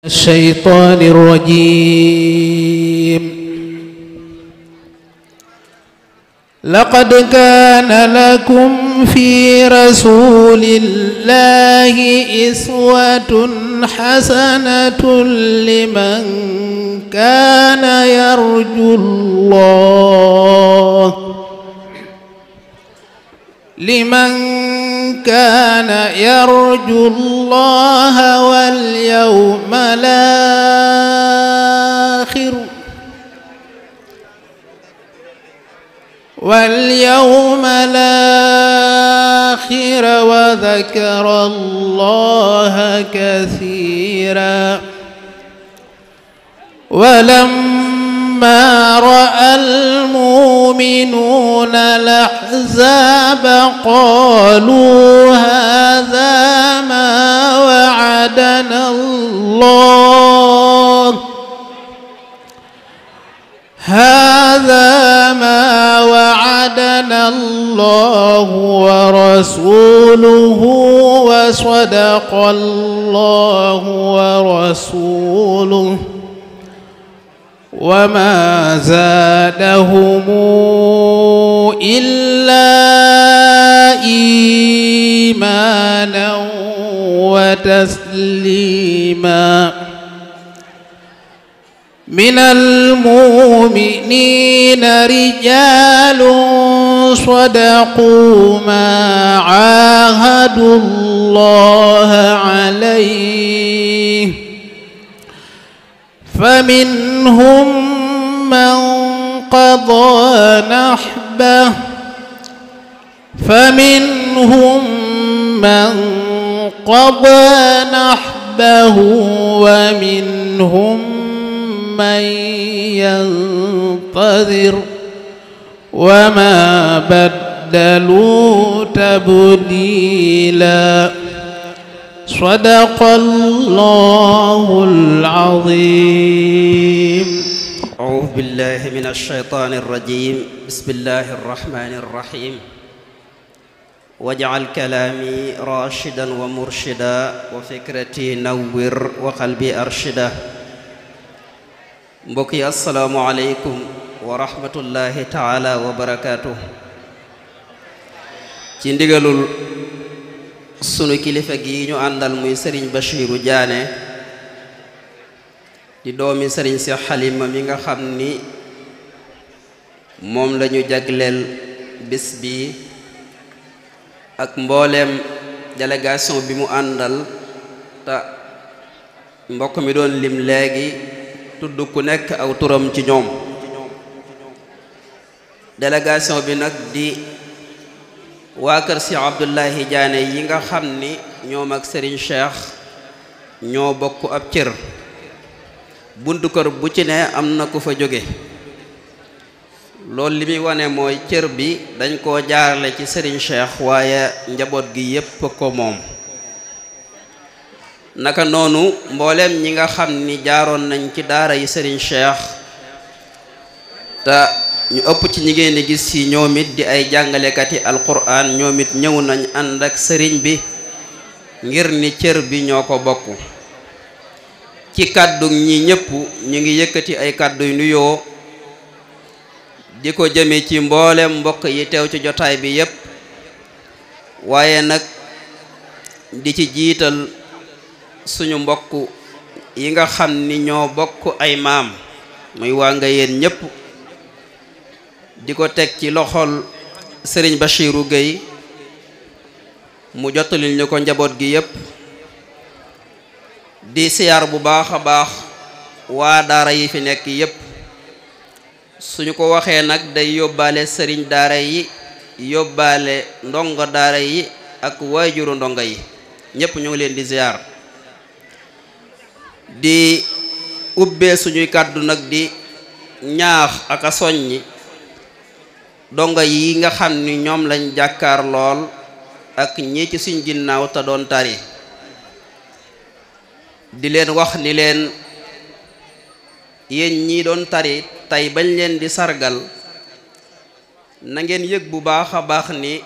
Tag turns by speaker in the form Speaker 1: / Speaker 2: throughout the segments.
Speaker 1: الشيطان الرجيم. لقد كان لكم في رسول الله أسوة حسنة لمن كان يرجو الله واليوم الآخر وذكر الله كثيرا. ولما رأى المؤمنون الأحزاب قالوا هذا ما وعدنا الله ورسوله وصدق الله ورسوله وما زادهم إلا إيمانا وتسليما. من المؤمنين رجال صدقوا ما عاهدوا الله عليه فمنهم من قضى نحبه ومنهم من ينتظر وما بدلوا تبديلا. صدق الله العظيم.
Speaker 2: أعوذ بالله من الشيطان الرجيم. بسم الله الرحمن الرحيم. واجعل كلامي راشدا ومرشدا وفكرتي نور وقلبي أرشدا. mbokk yi assalaamu aleykum wa rahmatullahi taala wa barakaatu. ci ndigalul sunu kilifa gi ñu àndal muy sëriñ Bachiru Jaane di doomi sëriñ si Xalima mi nga xam ni moom lañu jagleel bis bi ak mbooleem délégation bi mu àndal te mbokk mi doon lim léegi tudd ku nekk aw turam ci ñoom. délégation bi nag di waa kër si Abdullahi Jaane yi nga xam ni ñoom ak Serigne Cheikh ñoo bokk ab cër. buntu kër bu ci ne am na ku fa jóge. loolu li muy wane mooy cër bi dañ koo jaarale ci Serigne Cheikh waaye njaboot gi yépp ko moom. naka noonu mbooleem ñi nga xam ni jaaroon nañ ci daara yi Serigne Cheikh te ñu ëpp ci ñi ngeen di gis ci ñoom it di ay jàngalekati alquran ñoom it ñëw nañ ànd ak sëriñ bi ngir ni cër bi ñoo ko bokk. ci kàddu ñi ñëpp ñu ngi yëkkati ay kàddu yu nuyoo di ko jëme ci mbooleem mbokk yi teew ci jotaay bi yépp waaye nag di ci jiital suñu mbokk yi nga xam ni ñoo bokk ay maam muy waa Ngayeen ñépp di ko teg ci loxol sëriñ Bachiru Gueye mu jottalil ñu ko njaboot gi yépp di siyaar bu baax a baax waa daara yi fi nekk yépp suñu ko waxee nag day yóbbaale sëriñ daara yi yóbbaale ndongo daara yi ak waajuru ndongo yi ñépp ñu ngi leen di siyaar. di ubbee suñuy kàddu nag di ñaax ak a soññi donga yi nga xam ni ñoom lañ jàkkaar lool ak ñi ci suñ ginnaaw te doon tari di leen wax ni leen yéen ñi doon tari tey bañ leen di sargal na ngeen yëg bu baax a baax ni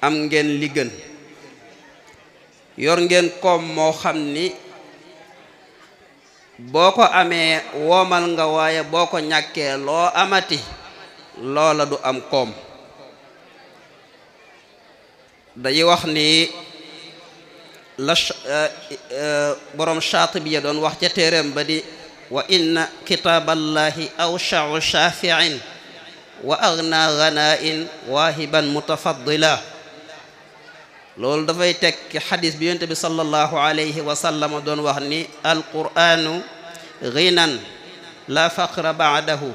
Speaker 2: am ngeen li gën yor ngeen koom moo xam ni boo ko amee woomal nga, waaye boo ko ñàkkee loo amati loola du am koom. dañuy wax ni la borom Shaatibiya doon wax ca téeréem ba di wa inna kitaaballahi awsha'u shafi'in wa aghna ghana'in waahiban mutafaddila. loolu dafay tekki xadis bi yonent bi sallallahu alayhi wa sallam doon wax ni alqur'anu ghinan la faqra ba'dahu,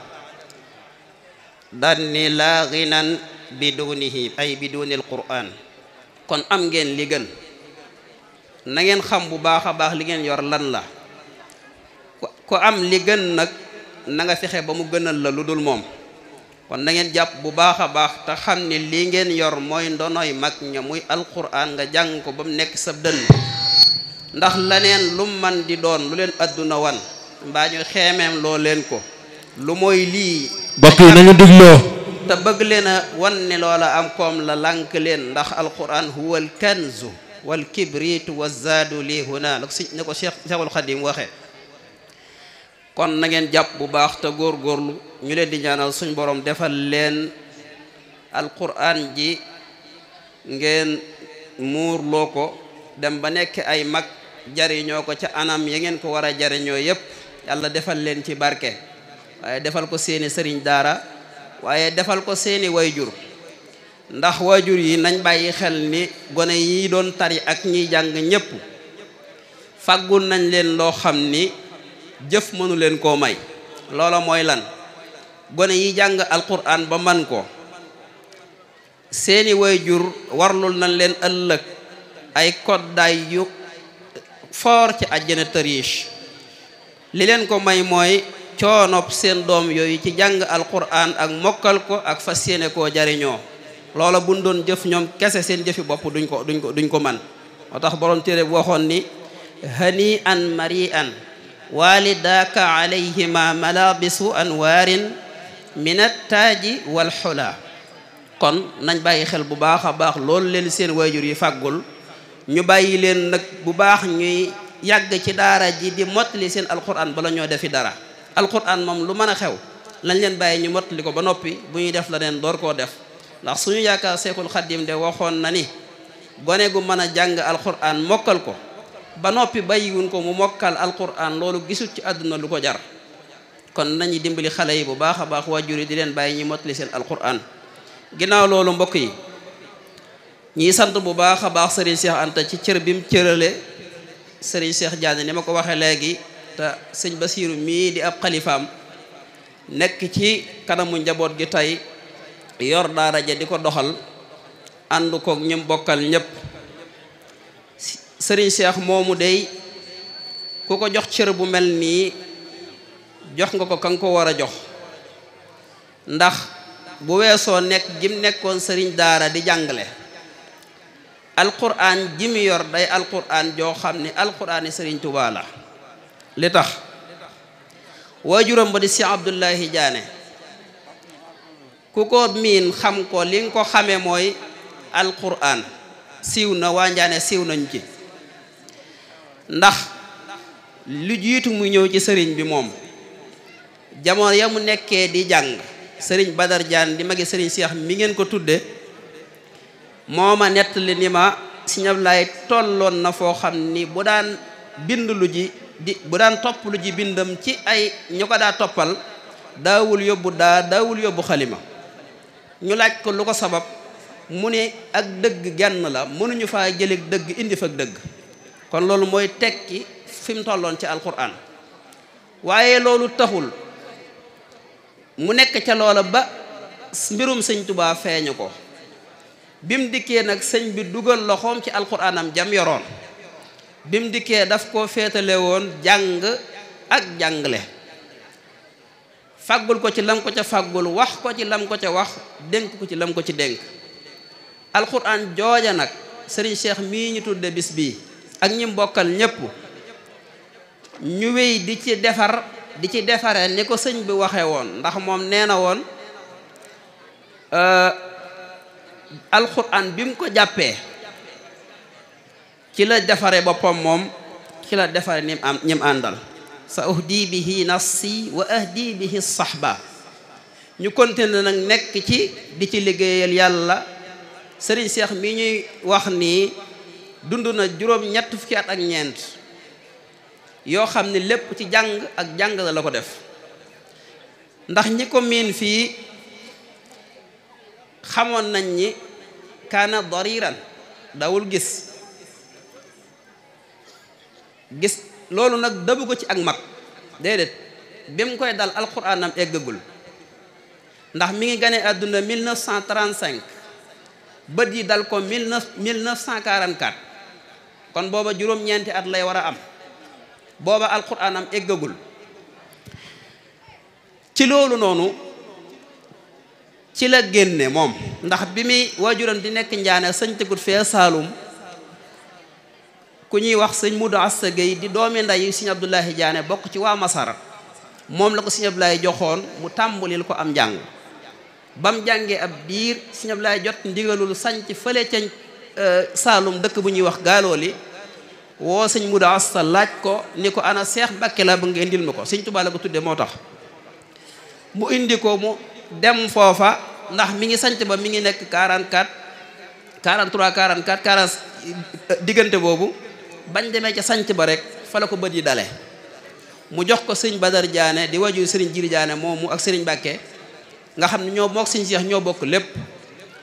Speaker 2: daan ni la ghinan bidunihi ay biduni alqur'an. kon am ngeen li gën, na ngeen xam bu baax a baax li ngeen yor lan la. ku am li gën nag na nga fexe ba mu gënal la lu dul moom. kon na ngeen jàpp bu baax a baax te xam ne lii ngeen yor mooy ndonoy mag ña, muy alquran nga jàng ko ba mu nekk sa dënn. ndax laneen lu man di doon lu leen adduna wan mbaa ñu xeemeem loo leen ko, lu mooy lii
Speaker 3: mbokk yi nañu digloo
Speaker 2: te bëgg leen a wan ne loola am koom la, lànk leen. ndax alquran huwa al kanzu wal kibritu wa zaadu lii huna la ko si ne ko Cheikhul Khadim waxee. kon na ngeen jàpp bu baax te góorgóorlu. ñu leen di ñaanal suñ borom defal leen alquran ji ngeen muurloo ko dem ba nekk ay mag, jariñoo ko ca anam ya ngeen ko war a jariñoo yépp. yàlla defal leen ci barke, waaye defal ko seeni sëriñ daara, waaye defal ko seeni wayjur. ndax wayjur yi nañ bàyyi xel ni gone yi doon tari ak ñiy jàng ñépp fàggul nañ leen loo xam ni jëf mënu leen koo may. loola mooy lan? gone yi jàng alquran ba man ko, seeni wayjur warlul nañ leen ëllëg ay koddaay yu foor ci àjjana tariich. li leen ko may mooy coonop seen doom yooyu ci jàng alquran ak mokkal ko ak fas yéene koo jariñoo. loola buñ doon jëf ñoom kese seen jëfi bopp duñ ko man. moo tax borom téere bu waxoon ni hani an mari an walidaka alayhima malabisu anwaarin min attaaji wal xula. kon nañ bàyyi xel bu baax a baax loolu leen seen waajur yi fàggul. ñu bàyyi leen nag bu baax ñuy yàgg ci daara ji di mottali seen alquran bala ñoo defi dara. alquran moom lu mën a xew lañ leen bàyyi ñu mottali ko ba noppi bu ñuy def la neen door koo def. ndax suñu yaakaar Seexul Xaddim de waxoon na ni gone gu mën a jàng alquran mokkal ko ba noppi bàyyiwuñ ko mu mokkal alquran loolu gisul ci àdduna lu ko jar. kon nañu dimbali xale yi bu baax a baax waajur yi di leen bàyyi ñi mottali seen alquran. ginnaaw loolu mbokk yi ñiy sant bu baax a baax Serigne Cheikh Anta ci cër bi mu cërale Serigne Cheikh Diagne ni ma ko waxee léegi, te sëñ Basiiru mii di ab xalifaam nekk ci kanamu njaboot gi tey yor daara ja di ko doxal ànd koog ñim bokkal ñépp. Serigne Cheikh moomu dey ku ko jox cër bu mel nii jox nga ko kan ko war a jox. ndax bu weesoo nekk gim nekkoon sëriñ daara di jàngale, alquran ji mi yor day alquran joo xam ni alqurani sëriñ Tuubaa la. li tax waajuram ba di si Abdullahi Jaane ku ko miin xam ko li nga ko xame mooy alquran siiw na, waa Njaane siiw nañ ci. ndax lu jiitu mu ñëw ci sëriñ bi moom jamono ya mu nekkee di jàng, sëriñ Badar Jaan di magi sëriñ Cheikh mi ngeen ko tudde moo ma nettali ni ma Sëriñ Ablaay tolloon na foo xam ni bu daan bind lu ji bu daan topp lu ji bindam ci ay ñu ko daa toppal daawul yóbbu xalima. ñu laaj ko lu ko sabab mu ne ak dëgg genn la, mënuñu faa jëleg dëgg indi fa dëgg. kon loolu mooy tekki fi mu tolloon ci alquran. waaye loolu taxul mu nekk ca loola ba mbirum sëñ Tuubaa feeñu ko. bim dikkee nag sëñ bi dugal loxoom ci alquranam jam yoroon. bim dikkee daf ko féetale woon jàng ak jàngale. faggul ko ci lam ko ca faggul, wax ko ci lam ko ca wax, dénk ko ci lam ko ci dénk. alquran jooja nag sëriñ Cheikh mii ñu tudde bis bii ak ñi mbokkal ñépp ñu wéy di ci defare ni ko sëñ bi waxee woon. ndax moom nee na woon alquran bi mu ko jàppee ci la defare boppam moom, ci la defare ñim àndal. sa uhdi bihi nafsi wa ahdi bihi sahba. ñu continué nag nekk ci di ci liggéeyal yàlla. sëriñ Seex mi ñuy wax nii dund na juróom-ñett fukki at ak ñeent yoo xam ne lépp ci jàng ak jàngale la ko def. ndax ñi ko miin fii xamoon nañ ni kaana dariran dawul gis loolu nag dabu ko ci ak mag déedéet bi mu koy dal alxuraanam eggagul. ndax mi ngi gane àdduna 1935 bët yi dal ko 1944 kon booba juróom-ñeenti at lay war a am booba alxuraanam eggagul. ci loolu noonu ci la génne moom ndax bi muy waajuram di nekk njaane sëñ tëggut fee Saalum ku ñuy wax sëñ Mudu Asta Gay di doomi nday sëñ Abdoulahi Jaane bokk ci waa Masara moom la ko sëñ Abdoulahi joxoon mu tàmbalil ko am njàng. bam jàngee ab diir sëñ Abdoulahi jot ndigalul sanc fële ca Saalum dëkk bu ñuy wax Gaalooli woo sëñ Mudu Asta laaj ko ni ko ana Seex Mbàkke la ba nga indil ma ko sëñ Tuubaa la ko tudde moo tax mu indi ko mu dem foofa ndax mi ngi sanc ba mi ngi nekk 44 43 44 40 diggante boobu bañ demee ca sanc ba rek fa la ko bët yi dale mu jox ko sëñ Badar Jaane di waju sëriñ Jili Jaane moomu ak sëriñ Mbàkke nga xam ne ñoo mook sëñ Seex ñoo bokk lépp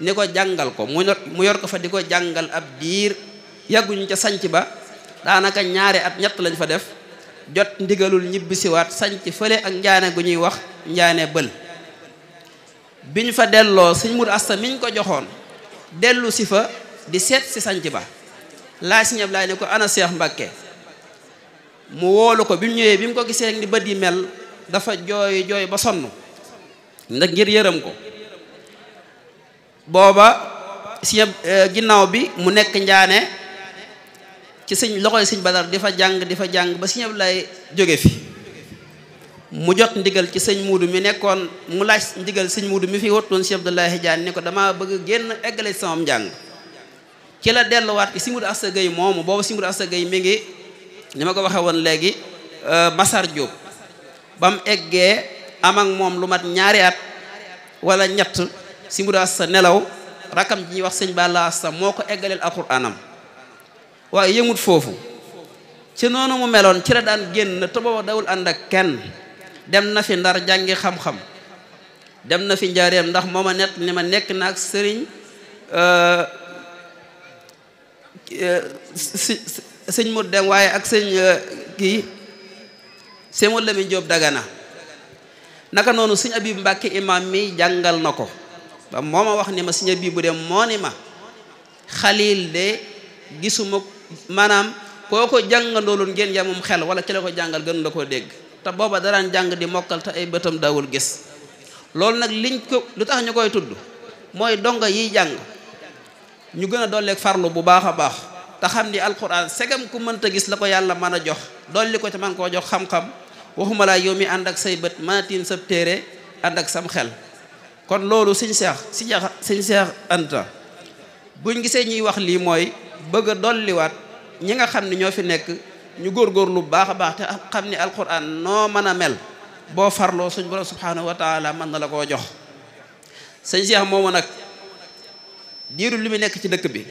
Speaker 2: ni ko jàngal ko mu yor ko fa di ko jàngal ab diir yàgguñu ca sanc ba daanaka ñaari at ñett lañ fa def jot ndigalul ñibbisiwaat sanc fële ak njaane gu ñuy wax njaane bël. bi ñu fa delloo sëñ Mudu Asta miñ ko joxoon dellu si fa di seet si sanc ba laa si ñëb laay ne ko ana Seex Mbàkke mu woolu ko bi mu ñëwee bi mu ko gisee ni bët yi mel dafa jooy ba sonn ndax ngir yërëm ko. booba si ginnaaw bi mu nekk njaane ci sëñ loxoy sëñ Badar di fa jàng ba sëñ Ablaay jóge fi mu jot ndigal ci sëñ Muudu mi nekkoon mu laaj ndigal sëñ Muudu mi fi wattoon sëñ Abdoulahi Jaan ni ko dama bëgg génn eggale sama njàng. ci la delluwaat ci sëñ Mudu Asta Gay moomu boobu sëñ Mudu Asta Gay mi ngi ni ma ko waxee woon léegi Masar Jóob ba mu eggee am ak moom lu mat ñaari at wala ñett sëñ Mudu Asta nelaw rakam ji ñuy wax sëñ Balla Asta moo ko eggaleel alxuraanam. waaye yëmut foofu ci noonu mu meloon ci la daan génn te booba dawul ànd ak kenn dem na fi Ndar jàngi xam-xam dem na fi Njaareem ndax mooma nett ni ma nekk na ak sëriñ sëñ mu dem waaye ak sëñ sëñ mu Lamin Jóob Dagana naka noonu sëñ Abib Mbàkke imam mi jàngal na ko ba mooma wax ni ma sëñ Abib bu dem moo ni ma Xaliil de gisuma maanaam koo ko jàngandooloon ngeen yamum xel wala ci la ko jàngal gën la koo dégg te booba daraan jàng di mokkal te ay bëtam daawul gis. loolu nag lu tax ñu koy tudd mooy donga yiy jàng ñu gën a dolleeg farlu bu baax a baax te xam ni alxuraan segam ku mënta gis la ko yàlla mën a jox dolli ko ci man koo jox xam-xam waxuma laa yow mi ànd ak say bët mën a tiim sab téere ànd ak sam xel. kon loolu sëñ Seex Anta buñ gisee ñuy wax lii mooy bëgg a dolliwaat ñi nga xam ne ñoo fi nekk ñu góorgóorlu bu baax a baax te xam ni alxuraan noo mën a mel boo farloo suñ borom subhanahu wa taala mën na la koo jox. sëñ Seex moomu nag diiru li mu nekk ci dëkk bi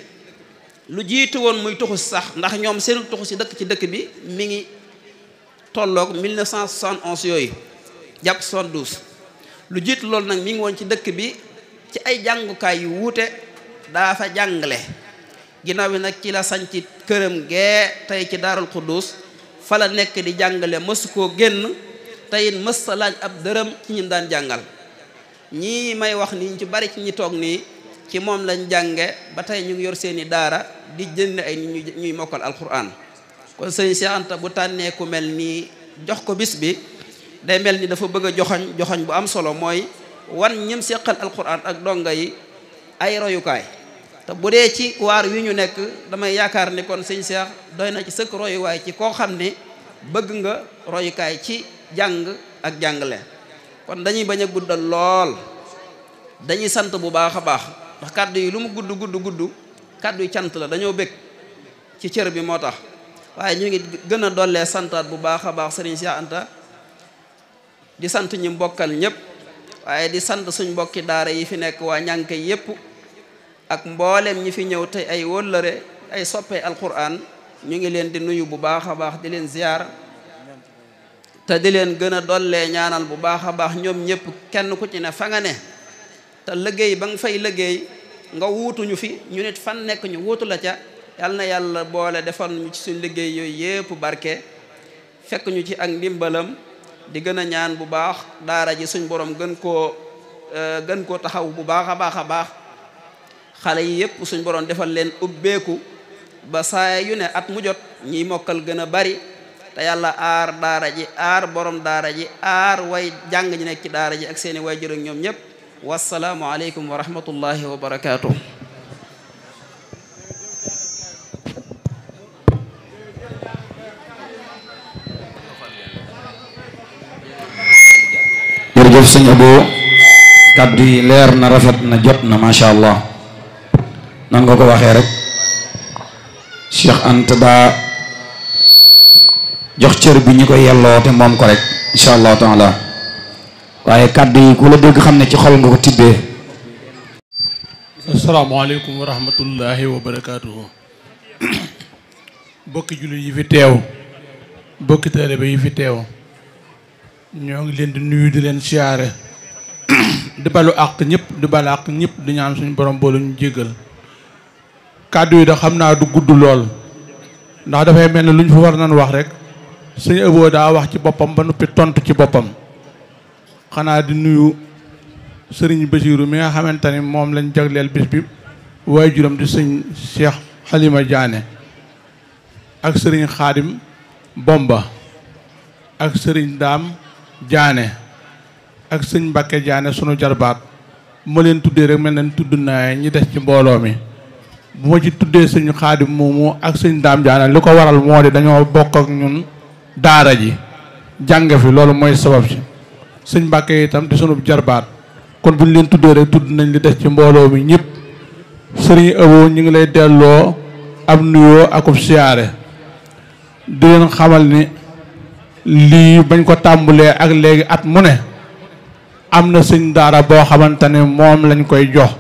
Speaker 2: lu jiitu woon muy tuxus sax ndax ñoom seen tuxus si dëkk ci dëkk bi mi ngi tolloog 1971 yooyu jàpp 72 lu jiitu loolu nag mi ngi woon ci dëkk bi ci ay jàngukaay yu wuute daa fa jàngale. ginnaaw bi nag ci la sañ ci këram gee tey ci Daarul Xuddus fa la nekk di jàngale mësu koo génn tey mës sa laaj ab dërëm ci ñi daan jàngal. ñii may wax ni ñu ci bari ci ñi toog nii ci moom lañ jànge ba tey ñu ngi yor seeni daara di jënd ay nit ñuy mokkal alquran. kon sëñ Seex Anta bu tànnee ku mel nii jox ko bis bi day mel ni dafa bëgg a joxoñ bu am solo mooy wan ñim seqal alquran ak donga yi ay royukaay. te bu dee ci waar wi ñu nekk damay yaakaar ni kon sëñ Seex doy na ci sëkk royuwaay ci koo xam ne bëgg nga royukaay ci jàng ak jàngale. kon dañuy bañ a guddal lool dañuy sant bu baax a baax ndax kàddu yi lu mu gudd kàddu yi cant la dañoo bëgg ci cër bi moo tax waaye ñu ngi gën a dollee santaat bu baax a baax sëriñ Cheikh Anta di sant ñi mbokkal ñëpp waaye di sant suñ mbokki daara yi fi nekk waa ñànke yépp ak mboolem ñi fi ñëw tey ay wóllëre ay soppee alquran ñu ngi leen di nuyu bu baax a baax di leen ziyaar te di leen gën a dollee ñaanal bu baax a baax ñoom ñëpp kenn ku ci ne fa nga ne te liggéey ba nga fay liggéey nga wuutuñu fi ñu nit fan nekk ñu wuutu la ca yal na yàlla boole defal ñu ci suñ liggéey yooyu yépp barke fekk ñu ci ak ndimbalam di gën a ñaan bu baax daara ji suñ borom gën koo taxaw bu baax a baax a baax xale yi yépp suñ borom defal leen ubbeeku ba saa yu ne at mu jot ñiy mokkal gën a bari te yàlla aar daara ji aar borom daara ji aar way jàng ñi nekk ci daara ji ak seeni way jërëg ñoom ñépp wassalaamu aleykum wa rahmatullahi wa barakaatuh.
Speaker 3: jërëjëf sëñ Abo kàddu yi leer na rafet na jot na macha allah nan nga ko waxee rek Cheikh Anta daa jox cër bi ñi ko yelloo te moom ko rek incha allahu taala waaye kàddu yi ku la dégg xam ne ci xol nga ko tibbee.
Speaker 4: asalaamaaleykum wa rahmatullahi wa barakaatuhu. bokki jullit yi fi teew bokki taalibe yi fi teew ñoo ngi leen di nuyu di leen siyaare di balu àq ñëpp di balu àq ñëpp di ñaan suñu borom boolu ñu jéggal kàddu yi da xam naa du gudd lool ndax dafay mel ne lu ñu fa war nañ wax rek suñu Abo daa wax ci boppam ba noppi tontu ci boppam xanaa di nuyu sëriñ Basiiru mi nga xamante ni moom lañ jagleel bis bi waaye juróom di sëñ Cheikh Halima Diané ak sëriñ Xaadim Bomba ak sëriñ Daam Diané ak sëñ Mbàkke Diané sunu jarbaat bu ma leen tuddee rek mel na tudd naa ñi des ci mbooloo mi bu ma ci tuddee sëñ Xaadim moomu ak sëñ Daam Diané li ko waral moo di dañoo bokk ak ñun daara ji jàng fi loolu mooy sabab si sëñ Mbàkke itam di sunu jarbaat kon bu ñu leen tuddee rek tudd nañ li des ci mbooloo mi ñëpp sëriñ Abo ñu ngi lay delloo ab nuyoo akub siyaare di leen xamal ni lii bañ ko tàmbulee ak léegi at mu ne am na sëñ daara boo xamante ne moom lañ koy jox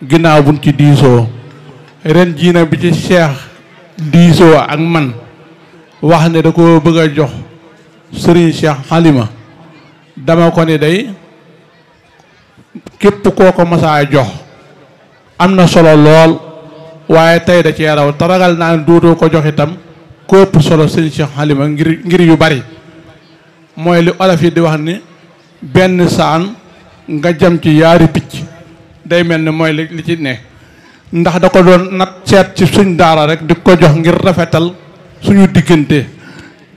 Speaker 4: ginnaaw buñ ci diisoo ren jii nag bi ci Cheikh diisoo ak man wax ne da ko bëgg a jox sëriñ Cheikh Halima dama ko ni day képp koo ko masaa jox am na solo lool waaye tey da cee raw te ragal naa ne dootoo ko jox itam ko ëpp solo sëñ Cheikh Halima ngir yu bari mooy li olof yi di wax ni benn saan nga jam ci yaari picc day mel ni mooy li ci ne ndax da ko doon nat seet ci suñ daara rek di ko jox ngir rafetal suñu diggante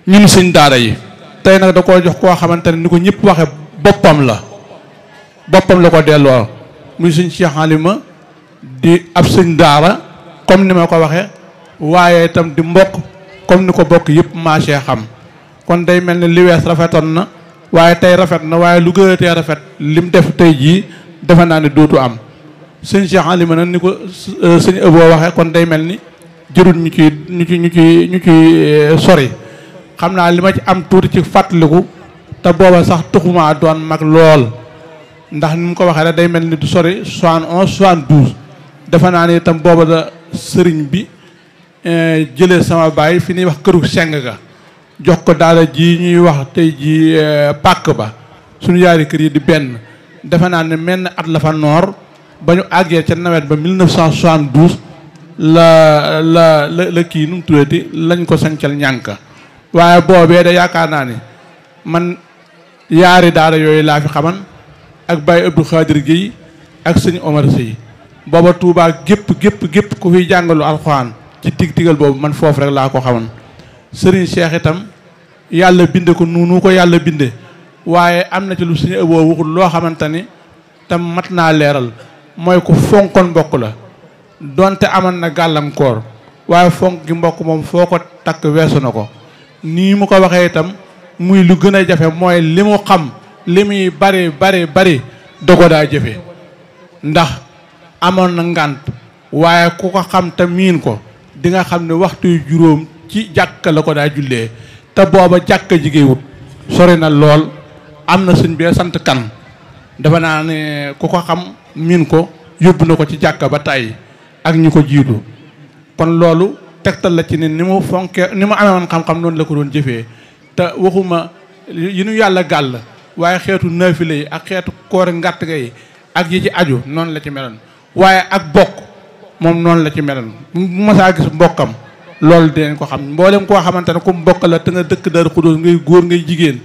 Speaker 4: ñun suñ daara yi tey nag da koo jox koo xamante ne ni ko ñëpp waxe boppam la ko delloo muy suñ Cheikh Halima di ab suñ daara comme ni ma ko waxe waaye itam di mbokk comme ni ko bokk yëpp maasee xam kon day mel ni li wees rafetoon na waaye tey rafet na waaye lu gën a tee rafet lim def tey jii defe naa ne dootu am sëñ Cheikh Halima nag ni ko sëñ Abo waxee kon day mel ni jërul ñu ci sori xam naa li ma ci am tuuti ci fàttaliku te booba sax tuxumaa doon mag lool ndax ni mu ko waxee rek day mel ni du sori 71 72 defe naa ne itam booba da sëriñ bi jëlee sama baay fi ñuy wax këru seng ga jox ko daara ji ñuy wax tey ji pàkk ba suñu yaari kër yi di benn defe naa ne menn at la fa noor ba ñu àggee ca nawet ba 1972 la kii nu mu tuddati lañ ko sancal ñànka waaye boobee da yaakaar naa ni man yaari daara yooyu laa fi xaman ak Baye Abdou Khadir Guèye ak sëñ Omar Sey booba Touba gépp ku fiy jàngalu alxuraan ci tig-tigal boobu man foofu rek laa ko xaman sëriñ Cheikh itam yàlla binde ko nuunu ko yàlla binde waaye am na ci lu suñu Abo waxul loo xamante ni tam mat naa leeral mooy ku fonkoon mbokk la donte aman na gàllankoor waaye fonk gi mbokk moom foo ko takk weesu na ko nii mu ko waxee itam muy lu gën a jafe mooy li mu xam li muy bari da ko daa jëfe ndax amoon na ngànt waaye ku ko xam te miin ko di nga xam ne waxtu yu juróom ci jàkka la ko daa jullee te booba jàkka jigéewut sori na lool. am na sëñ bee sant kan dafa naa ne ku ko xam miin ko yóbbu na ko ci jàkka ba tàyyi ak ñi ko jiitu kon loolu tegtal la ci ne ni mu fonke ni mu amee woon xam-xam noonu la ko doon jëfee te waxuma yi nu yàlla gàll waaye xeetu naafile yi ak xeetu koori ngàtt ga yi ak yi ci aju noonu la ci meloon waaye ak bokk moom noonu la ci meloon bu masaa gis mbokkam loolu dinañ ko xam mboolem koo xamante ne ku mbokk la te nga dëkk Daaru Xudoos ngay góor ngay jigéen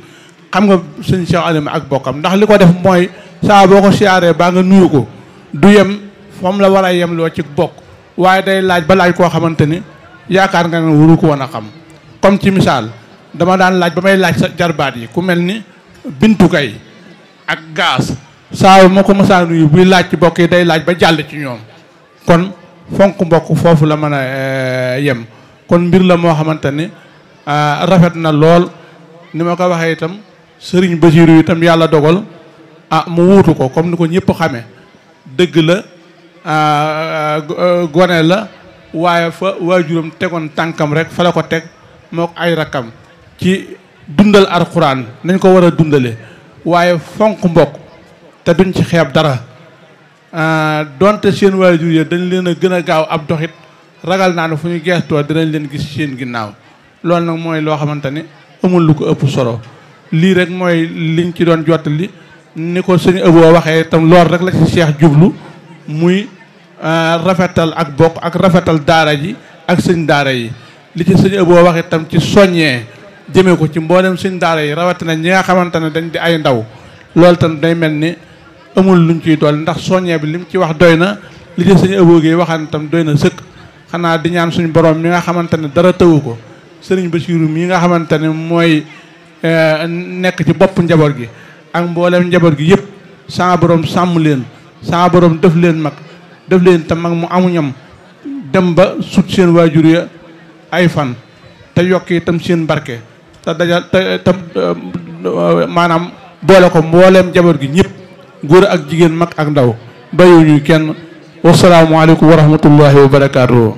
Speaker 4: xam nga sëñ Cheikh Alima ak bokkam ndax li ko def mooy saa boo ko siyaaree baa nga nuyu ko du yem moom la war a yem loo ci bokk waaye day laaj ba laaj koo xamante ni yaakaar nga ne waru ko woon a xam comme ci misaal dama daan laaj ba may laaj sa jarbaat yi ku mel ni Bintu Kay ak Gaas saa ma ko mësaa nuyu buy laaj ci bokk yi day laaj ba jàll ci ñoom kon fonk mbokk foofu la mën a yem kon mbir la moo xamante ni rafet na lool ni ma ko waxee itam sëriñ Basiiru itam yàlla dogal mu wuutu ko comme ni ko ñëpp xamee dëgg la gone la waaye fa waajuram tegoon tànkam rek fa la ko teg mook ay rakkam ci dundal alxuraan nañ ko war a dundale waaye fonk mbokk te duñ ci xeeb dara donte seen waajur yi dañ leen a gën a gaaw ab doxit ragal naa ne fu ñu geestoo dinañ leen gis seen ginnaaw loolu nag mooy loo xamante ni amul lu ko ëpp solo lii rek mooy liñ ci doon jottali ni ko sëñ Abo waxee itam lool rek la ci Cheikh jublu muy rafetal ak bokk ak rafetal daara ji ak sëñ daara yi li ci sëñ Abo wax itam ci soññee jëmee ko ci mboolem sëñ daara yi rawatina ñi nga xamante ne dañ di ay ndaw loolu tam day mel ni amul luñ ciy dool ndax soññee bi lim ci wax doy na li ci sëñ Abo gi waxaan tam doy na sëkk xanaa di ñaan suñu borom mi nga xamante ne dara tëwu ko sëriñ Basiiru mi nga xamante ne mooy nekk ci bopp njaboot gi ak mboolem njaboot gi yëpp saa borom sàmm leen saa borom def leen mag def leen tam mag mu amuñam dem ba sut seen waajur ya ay fan te yokk itam seen barke te dajal te tam maanaam boole ko mbooleem njaboot gi ñëpp góor ak jigéen mag ak ndaw bàyyiwuñu kenn wasalaamualeykum wa rahmatullahi wa barakaatuhu